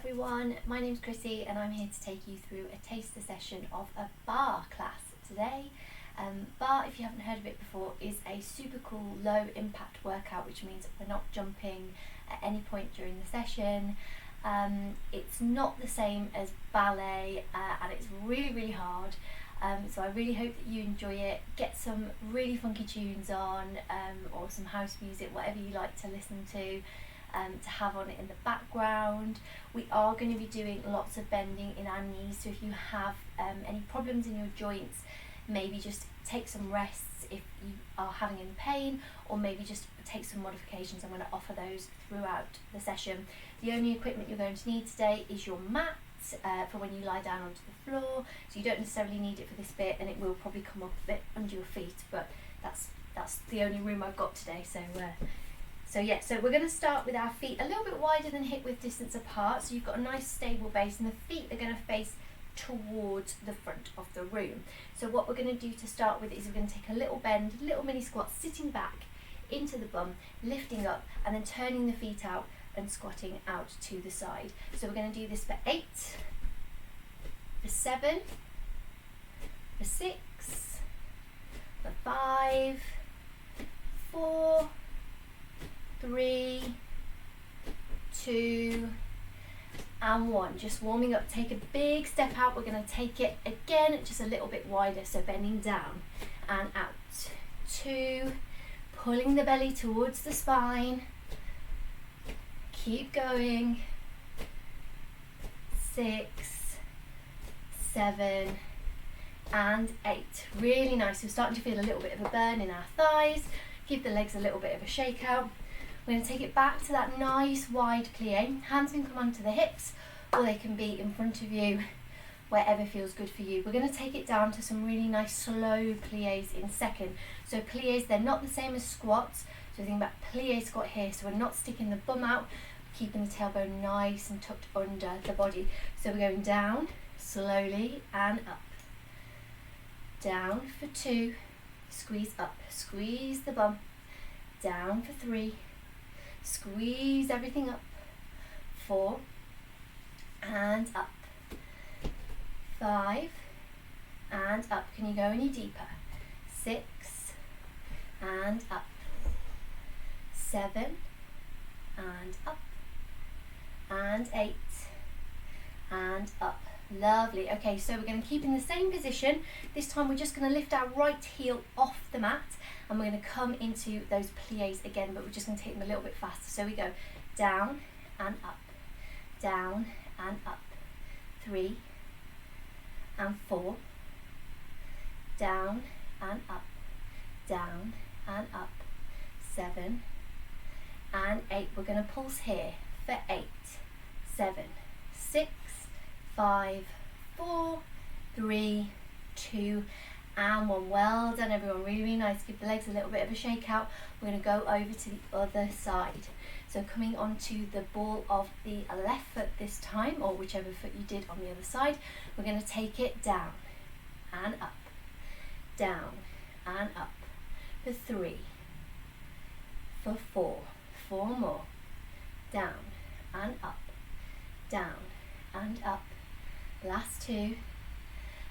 everyone, my name's Chrissy and I'm here to take you through a taster session of a barre class today. Barre, if you haven't heard of it before, is a super cool low impact workout, which means we're not jumping at any point during the session. It's not the same as ballet and it's really hard, so I really hope that you enjoy it. Get some really funky tunes on, or some house music, whatever you like to listen to have on it in the background. We are going to be doing lots of bending in our knees, so if you have any problems in your joints, maybe just take some rests if you are having any pain, or maybe just take some modifications. I'm going to offer those throughout the session. The only equipment you're going to need today is your mat for when you lie down onto the floor, so you don't necessarily need it for this bit, and it will probably come up a bit under your feet, but that's the only room I've got today. So we're going to start with our feet a little bit wider than hip width distance apart, so you've got a nice stable base, and the feet are going to face towards the front of the room. So what we're going to do to start with is we're going to take a little bend, little mini squat, sitting back into the bum, lifting up, and then turning the feet out and squatting out to the side. So we're going to do this for 8, for 7, for 6, for 5, 4, 3, 2, and 1. Just warming up. Take a big step out. We're going to take it again just a little bit wider, so bending down and out. 2, pulling the belly towards the spine. Keep going. 6, 7, and 8. Really nice. We're starting to feel a little bit of a burn in our thighs. Give the legs a little bit of a shake out. We're going to take it back to that nice wide plie. Hands can come onto the hips, or they can be in front of you, wherever feels good for you. We're going to take it down to some really nice slow plies in second. So plies, they're not the same as squats. So think about plie squat here. So we're not sticking the bum out, keeping the tailbone nice and tucked under the body. So we're going down slowly and up. Down for 2, squeeze up, squeeze the bum. Down for 3, squeeze everything up. 4, and up. 5, and up. Can you go any deeper? 6, and up. 7, and up. And 8, and up. Lovely. Okay, so we're going to keep in the same position. This time we're just going to lift our right heel off the mat, and we're going to come into those plies again, but we're just going to take them a little bit faster. So we go down and up, down and up. 3 and 4, down and up, down and up. 7 and 8. We're going to pulse here for 8, 7, 6, 5, 4, 3, 2, and 1. Well done, everyone. Really nice. Give the legs a little bit of a shake out. We're going to go over to the other side. So coming onto the ball of the left foot this time, or whichever foot you did on the other side, we're going to take it down and up, down and up for 3, for 4 more, down and up, down and up. Last 2,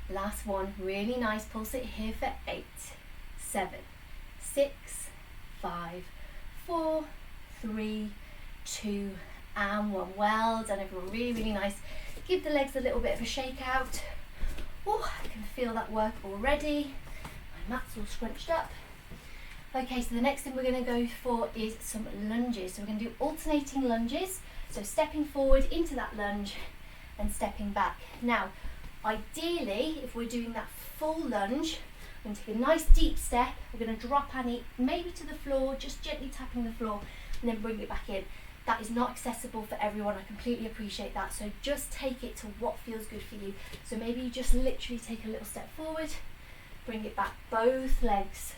last 1. Really nice. Pulse it here for 8, 7, 6, 5, 4, 3, 2, and 1. Well done, everyone. Really nice. Give the legs a little bit of a shake out. Oh, I can feel that work already. My mat's all scrunched up. Okay, so the next thing we're going to go for is some lunges. So we're going to do alternating lunges. So stepping forward into that lunge and stepping back. Now, ideally, if we're doing that full lunge, we're going to take a nice deep step. We're going to drop our knee maybe to the floor, just gently tapping the floor, and then bring it back in. That is not accessible for everyone. I completely appreciate that. So just take it to what feels good for you. So maybe you just literally take a little step forward, bring it back. Both legs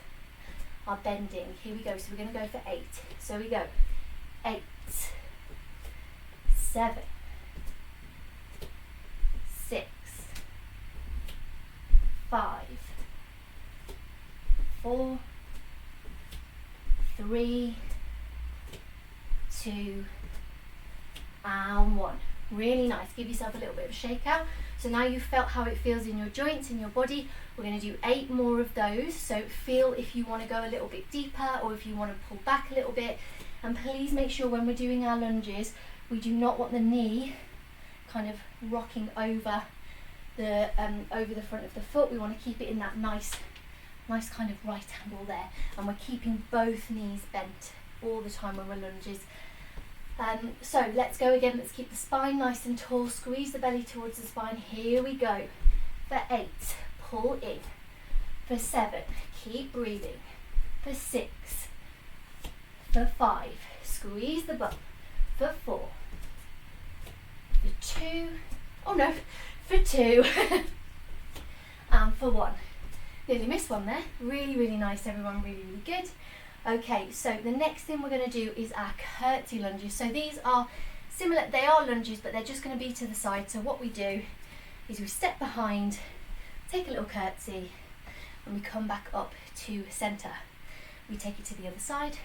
are bending. Here we go. So we're going to go for 8. So we go 8, 7, 6, 5, 4, 3, 2, and 1. Really nice. Give yourself a little bit of a shake out. So now you've felt how it feels in your joints, in your body. We're going to do 8 more of those. So feel if you want to go a little bit deeper or if you want to pull back a little bit. And please make sure when we're doing our lunges, we do not want the knee kind of rocking over the front of the foot. We want to keep it in that nice kind of right angle there. And we're keeping both knees bent all the time when we're lunges. So let's go again. Let's keep the spine nice and tall. Squeeze the belly towards the spine. Here we go. For 8, pull in. For 7, keep breathing. For 6, for 5, squeeze the bum. For 4, for 2, oh no, for 2, and for 1. Nearly missed one there. Really, really nice, everyone. Really, really good. Okay, so the next thing we're going to do is our curtsy lunges. So these are similar, they are lunges, but they're just going to be to the side. So what we do is we step behind, take a little curtsy, and we come back up to center. We take it to the other side,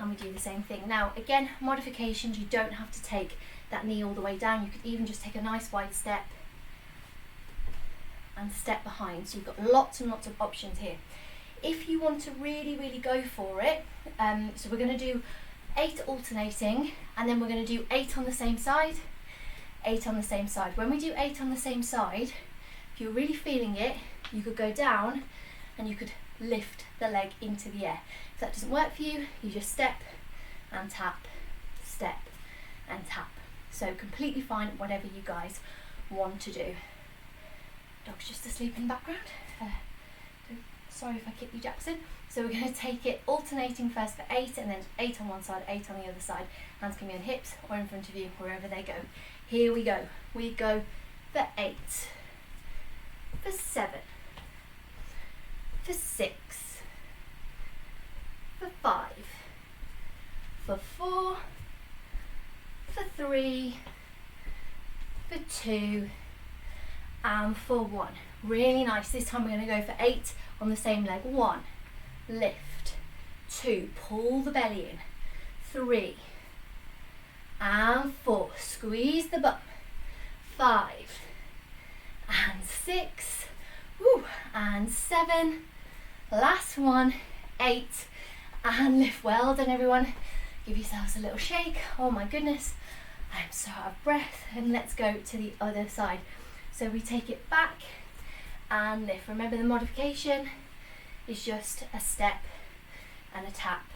and we do the same thing. Now, again, modifications, you don't have to take that knee all the way down. You could even just take a nice wide step and step behind. So you've got lots and lots of options here. If you want to really, really go for it, so we're going to do 8 alternating, and then we're going to do 8 on the same side, 8 on the same side. When we do 8 on the same side, if you're really feeling it, you could go down and you could lift the leg into the air. If that doesn't work for you, you just step and tap, step and tap. So completely fine, whatever you guys want to do. Dog's just asleep in the background. Sorry if I kick you, Jackson. So we're going to take it alternating first for 8, and then 8 on one side, 8 on the other side. Hands can be on hips or in front of you, wherever they go. Here we go. We go for 8, for 7, for 6, for 5, for 4, for 3, for 2, and for 1. Really nice. This time we're going to go for 8 on the same leg. 1, lift. 2, pull the belly in. 3, and 4, squeeze the bum. 5, and 6, woo, and 7, last one, 8, and lift. Well done, everyone. Give yourselves a little shake. Oh my goodness, I'm so out of breath. And let's go to the other side. So we take it back and lift. Remember, the modification is just a step and a tap,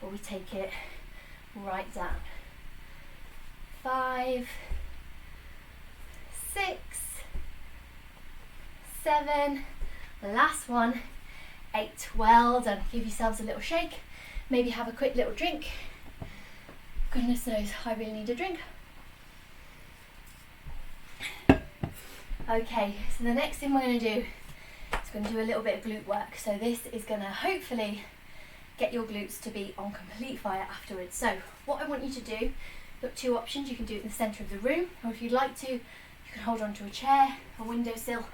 or we take it right down. 5, 6, 7, last one, 8. Well done. Give yourselves a little shake. Maybe have a quick little drink. Goodness knows, I really need a drink. Okay, so the next thing we're going to do is going to do a little bit of glute work. So this is going to hopefully get your glutes to be on complete fire afterwards. So what I want you to do, you've got 2 options. You can do it in the centre of the room, or if you'd like to, you can hold onto a chair, a windowsill,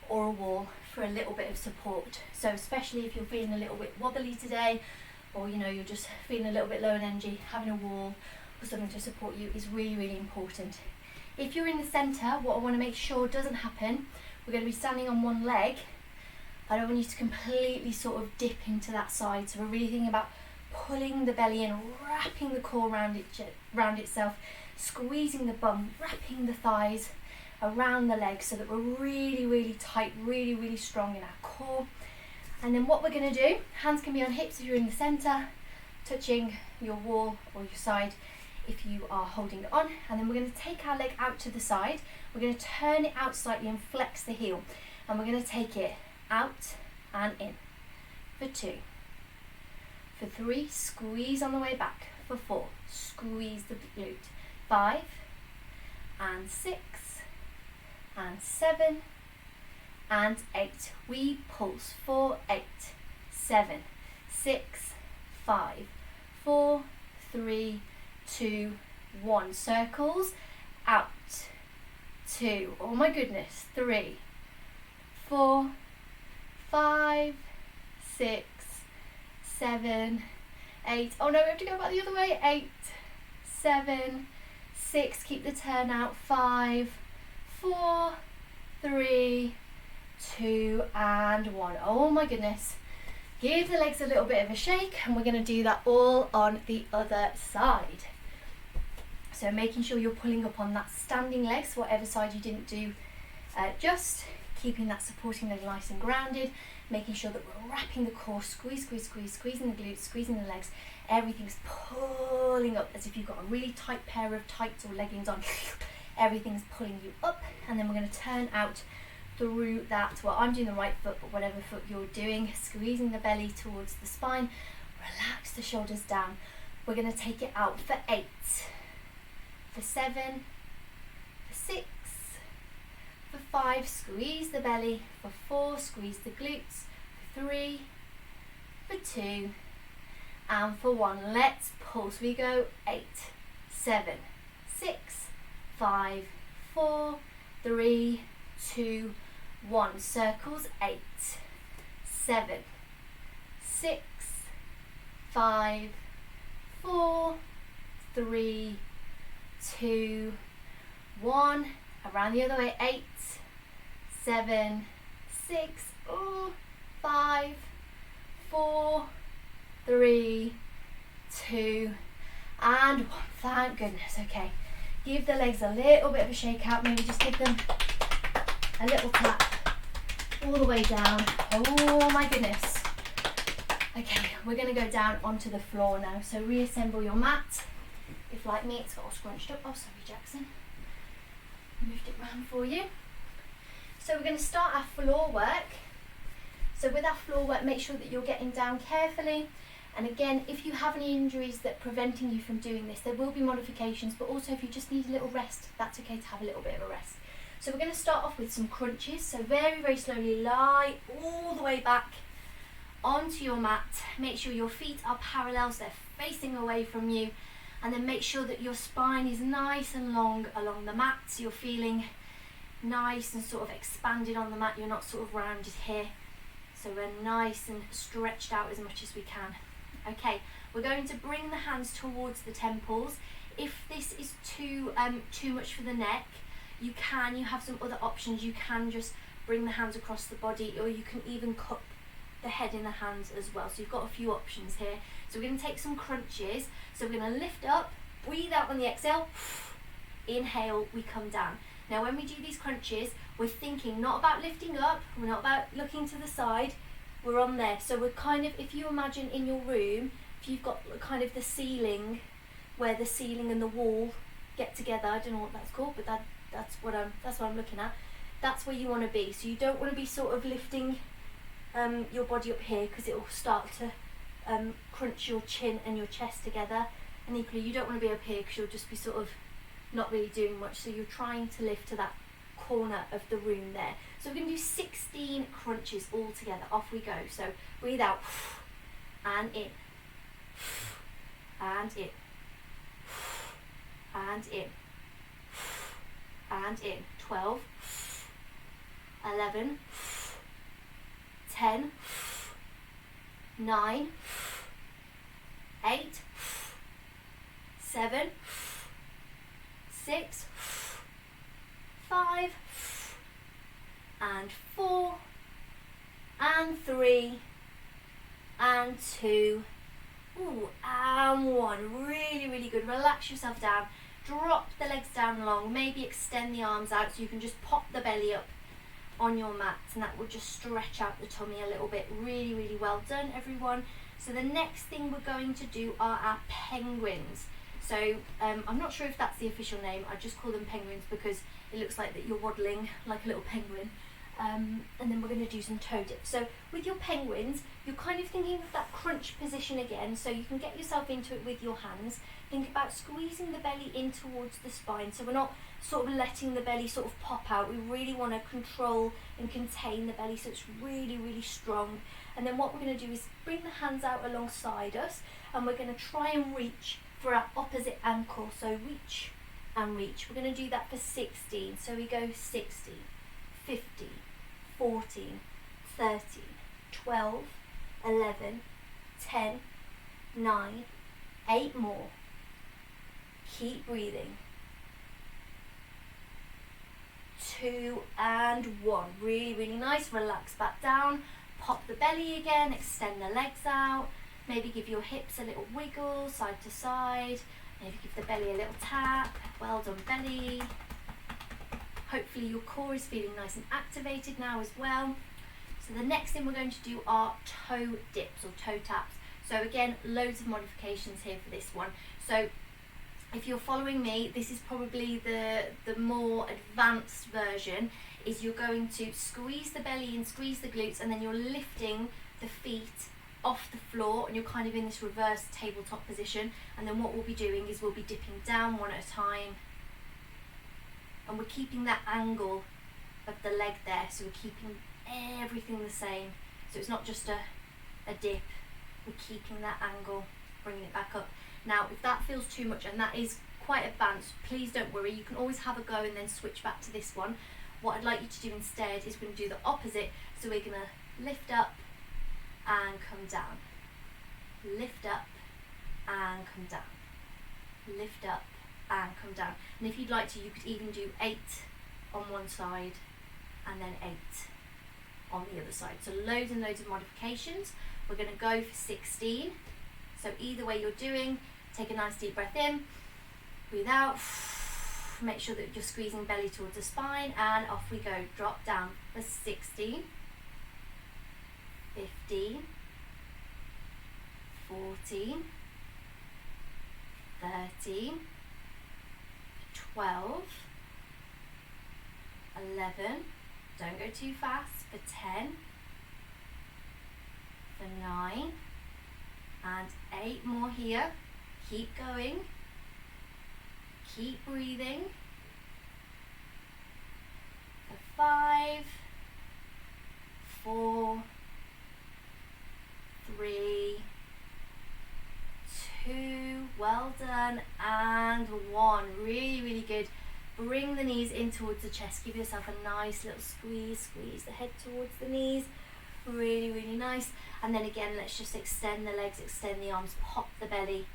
or a wall for a little bit of support. So especially if you're feeling a little bit wobbly today, or you're just feeling a little bit low in energy, having a wall or something to support you is really, really important. If you're in the centre, what I want to make sure doesn't happen, we're going to be standing on one leg. I don't want you to completely sort of dip into that side. So we're really thinking about pulling the belly in, wrapping the core around itself, squeezing the bum, wrapping the thighs around the legs so that we're really, really tight, really, really strong in our core. And then what we're going to do, hands can be on hips if you're in the centre, touching your wall or your side if you are holding it on. And then we're going to take our leg out to the side. We're going to turn it out slightly and flex the heel. And we're going to take it out and in. For 2. For 3, squeeze on the way back. For 4, squeeze the glute. 5, and 6, and 7, and 8. We pulse for 8, 7, 6, 5, 4, 3, 2, 1. Circles out. 2. Oh my goodness. 3, 4, 5, 6, 7, 8. Oh no, we have to go back the other way. 8, 7, 6, keep the turn out, 5, 4, 3, 2 and 1. Oh my goodness. Give the legs a little bit of a shake, and we're going to do that all on the other side. So making sure you're pulling up on that standing leg, so whatever side you didn't do, just keeping that supporting leg nice and grounded, making sure that we're wrapping the core, squeeze, squeeze, squeeze, squeezing the glutes, squeezing the legs. Everything's pulling up as if you've got a really tight pair of tights or leggings on. Everything's pulling you up, and then we're going to turn out through that. Well, I'm doing the right foot, but whatever foot you're doing, squeezing the belly towards the spine, relax the shoulders down. We're going to take it out for 8, for 7, for 6, for 5, squeeze the belly, for 4, squeeze the glutes, for 3, for 2, and for 1. Let's pulse. We go 8, 7, 6, 5, 4, 3, 2, 1. Circles 8, 7, 6, 5, 4, 3, 2, 1. Around the other way. 8, 7, 6, 5, 4, 3, 2, and 1. Thank goodness. Okay. Give the legs a little bit of a shake out. Maybe just give them a little tap all the way down. Oh my goodness. Okay, we're going to go down onto the floor now. So reassemble your mat. If like me, it's got all scrunched up. Oh, sorry, Jackson. Moved it round for you. So we're going to start our floor work. So with our floor work, make sure that you're getting down carefully. And again, if you have any injuries that are preventing you from doing this, there will be modifications, but also if you just need a little rest, that's okay to have a little bit of a rest. So we're going to start off with some crunches. So very, very slowly lie all the way back onto your mat. Make sure your feet are parallel, so they're facing away from you. And then make sure that your spine is nice and long along the mat. So you're feeling nice and sort of expanded on the mat. You're not sort of rounded here. So we're nice and stretched out as much as we can. Okay, we're going to bring the hands towards the temples. If this is too much for the neck, you have some other options. You can just bring the hands across the body, or you can even cup the head in the hands as well. So you've got a few options here. So we're going to take some crunches. So we're going to lift up, breathe out on the exhale, inhale, we come down. Now when we do these crunches, we're thinking not about lifting up, we're not about looking to the side, we're on there. So we're kind of, if you imagine in your room, if you've got kind of the ceiling, where the ceiling and the wall get together, I don't know what that's called, but that's what I'm looking at. That's where you want to be. So you don't want to be sort of lifting your body up here, because it will start to crunch your chin and your chest together. And equally, you don't want to be up here, because you'll just be sort of not really doing much. So you're trying to lift to that corner of the room there. So we're going to do 16 crunches all together. Off we go. So breathe out and in and in and in and in. 12, 11, 10, 9, 8, 7, 6, 5, and 4, and 3, and 2, and 1. Really, really good. Relax yourself down. Drop the legs down long. Maybe extend the arms out so you can just pop the belly up on your mat, and that will just stretch out the tummy a little bit. Really, really well done, everyone. So the next thing we're going to do are our penguins. So I'm not sure if that's the official name. I just call them penguins because it looks like that you're waddling like a little penguin. And then we're going to do some toe dips. So with your penguins, you're kind of thinking of that crunch position again, so you can get yourself into it with your hands. Think about squeezing the belly in towards the spine, so we're not sort of letting the belly sort of pop out. We really want to control and contain the belly so it's really, really strong. And then what we're going to do is bring the hands out alongside us, and we're going to try and reach for our opposite ankle. So reach and reach. We're going to do that for 16. So we go 60, 50, 14, 13, 12, 11, 10, 9, 8 more. Keep breathing. 2, and 1. Really, really nice. Relax back down. Pop the belly again, extend the legs out. Maybe give your hips a little wiggle, side to side. Maybe give the belly a little tap. Well done, belly. Hopefully your core is feeling nice and activated now as well. So the next thing we're going to do are toe dips or toe taps. So again, loads of modifications here for this one. So if you're following me, this is probably the more advanced version, is you're going to squeeze the belly and squeeze the glutes, and then you're lifting the feet off the floor, and you're kind of in this reverse tabletop position. And then what we'll be doing is we'll be dipping down one at a time, and we're keeping that angle of the leg there, so we're keeping everything the same. So it's not just a dip, we're keeping that angle, bringing it back up. Now if that feels too much, and that is quite advanced, please don't worry, you can always have a go and then switch back to this one. What I'd like you to do instead is we're going to do the opposite. So we're going to lift up and come down, lift up and come down, lift up and come down. And if you'd like to, you could even do 8 on one side and then 8 on the other side. So loads and loads of modifications. We're going to go for 16. So either way you're doing, take a nice deep breath in, breathe out, make sure that you're squeezing belly towards the spine, and off we go. Drop down for 16, 15, 14, 13, 12, 11, don't go too fast, for 10, for 9, and 8 more here. Keep going, keep breathing, for 5, 4, 3, 2, well done, and 1. Really, really good. Bring the knees in towards the chest. Give yourself a nice little squeeze. Squeeze the head towards the knees. Really, really nice. And then again, let's just extend the legs, extend the arms, pop the belly,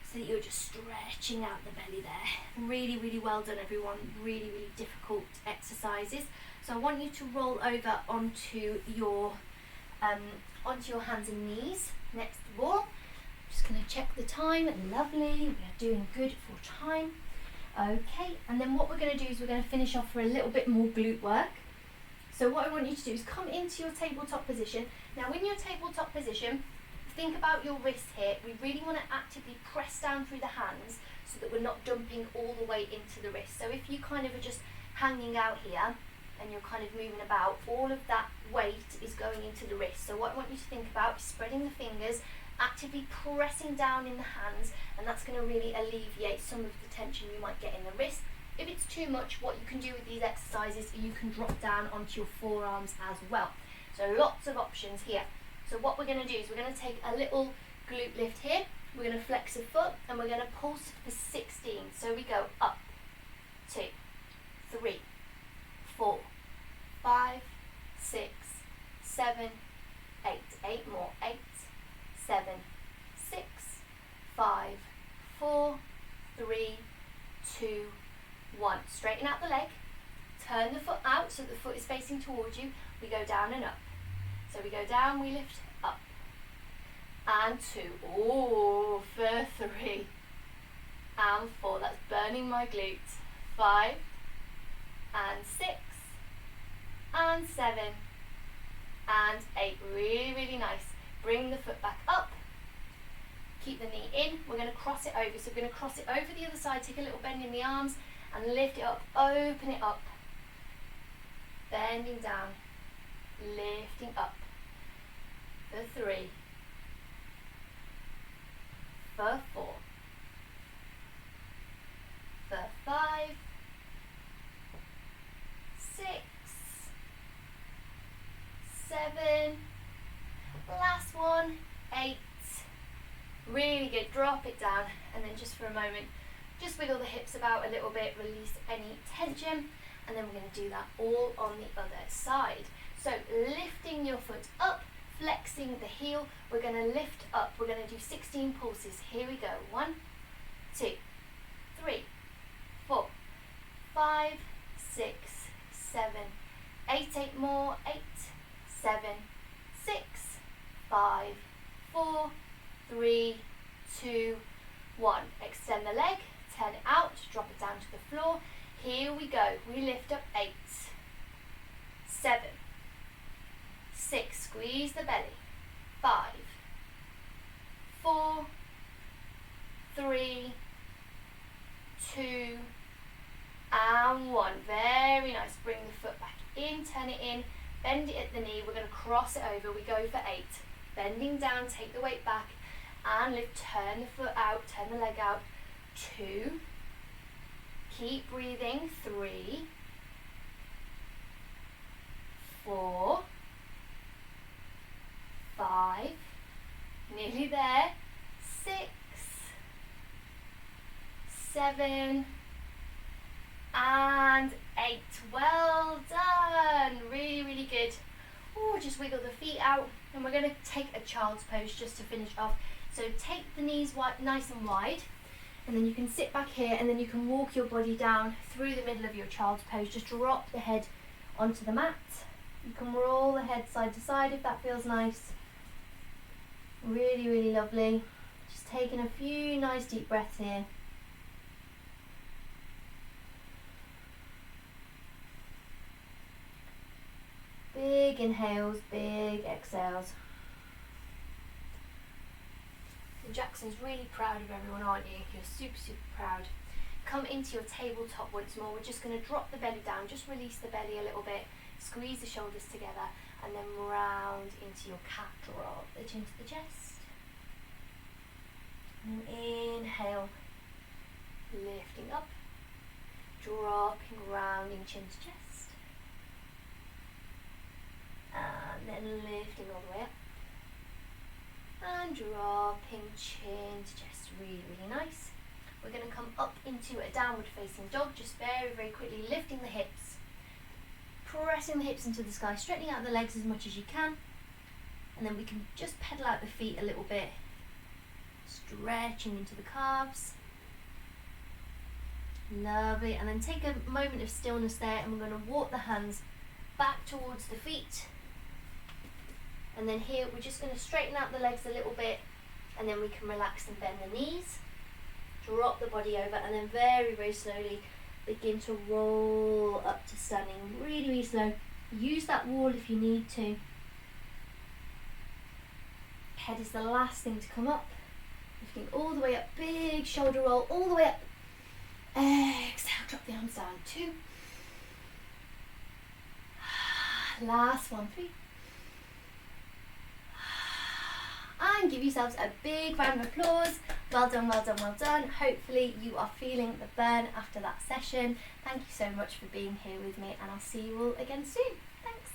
so that you're just stretching out the belly there. Really, really well done, everyone. Really, really difficult exercises. So I want you to roll over onto your hands and knees next to the wall. Just going to check the time. Lovely. We are doing good for time. Okay, and then what we're going to do is we're going to finish off for a little bit more glute work. So what I want you to do is come into your tabletop position. Now in your tabletop position, think about your wrists here. We really want to actively press down through the hands so that we're not dumping all the way into the wrist. So if you kind of are just hanging out here and you're kind of moving about, all of that weight is going into the wrist. So what I want you to think about is spreading the fingers, actively pressing down in the hands, and that's going to really alleviate some of the tension you might get in the wrist. If it's too much, what you can do with these exercises, you can drop down onto your forearms as well. So lots of options here. So what we're going to do is we're going to take a little glute lift here. We're going to flex a foot and we're going to pulse for 16. So we go up, 2, 3, 4, 5, 6, 7, 8. 8 more. 8, 7, 6, 5, 4, 3, 2, 1. Straighten out the leg. Turn the foot out so the foot is facing towards you. We go down and up. So we go down, we lift up. And 2. Oh, for 3. And 4. That's burning my glutes. 5. And 6. And 7. And 8. Really, really nice. Bring the foot back up. Keep the knee in. We're going to cross it over. So we're going to cross it over the other side. Take a little bend in the arms and lift it up. Open it up. Bending down. Lifting up. For 3. For 4. For 5. 6. 7. Last one. 8. Really good. Drop it down, and then just for a moment, just wiggle the hips about a little bit, release any tension, and then we're going to do that all on the other side. So lifting your foot up, flexing the heel, we're going to lift up. We're going to do 16 pulses. Here we go. 1, 2, 3, 4, 5, 6, 7, 8, 8 more, 8, 7, 6, 5, 4, 3, 2, 1. Extend the leg, turn it out, drop it down to the floor. Here we go. We lift up 8, 7, 6, squeeze the belly, 5, 4, 3, 2, and 1. Very nice. Bring the foot back in, turn it in, bend it at the knee. We're going to cross it over. We go for 8. Bending down, take the weight back and lift. Turn the foot out, turn the leg out. 2. Keep breathing. 3, 4, 5, nearly there. 6, 7, and 8. Well done. Really, really good. Oh, just wiggle the feet out, and we're going to take a child's pose just to finish off. So take the knees nice and wide, and then you can sit back here, and then you can walk your body down through the middle of your child's pose. Just drop the head onto the mat. You can roll the head side to side if that feels nice. Really, really lovely. Just taking a few nice deep breaths here. Big inhales, big exhales. And Jackson's really proud of everyone, aren't you? You're super, super proud. Come into your tabletop once more. We're just going to drop the belly down, just release the belly a little bit, squeeze the shoulders together, and then round into your cat. Drop the chin to the chest. And inhale, lifting up, dropping, rounding chin to chest. And then lifting all the way up. And dropping chin to chest. Really, really nice. We're going to come up into a downward facing dog, just very, very quickly lifting the hips, pressing the hips into the sky, straightening out the legs as much as you can, and then we can just pedal out the feet a little bit, stretching into the calves. Lovely. And then take a moment of stillness there, and we're going to walk the hands back towards the feet, and then here we're just going to straighten out the legs a little bit, and then we can relax and bend the knees, drop the body over, and then very, very slowly begin to roll up to standing. Really, really slow. Use that wall if you need to. Head is the last thing to come up. Lifting all the way up, big shoulder roll, all the way up. Exhale, drop the arms down. 2. Last one. 3. And give yourselves a big round of applause. Well done, well done, well done. Hopefully you are feeling the burn after that session. Thank you so much for being here with me, and I'll see you all again soon. Thanks.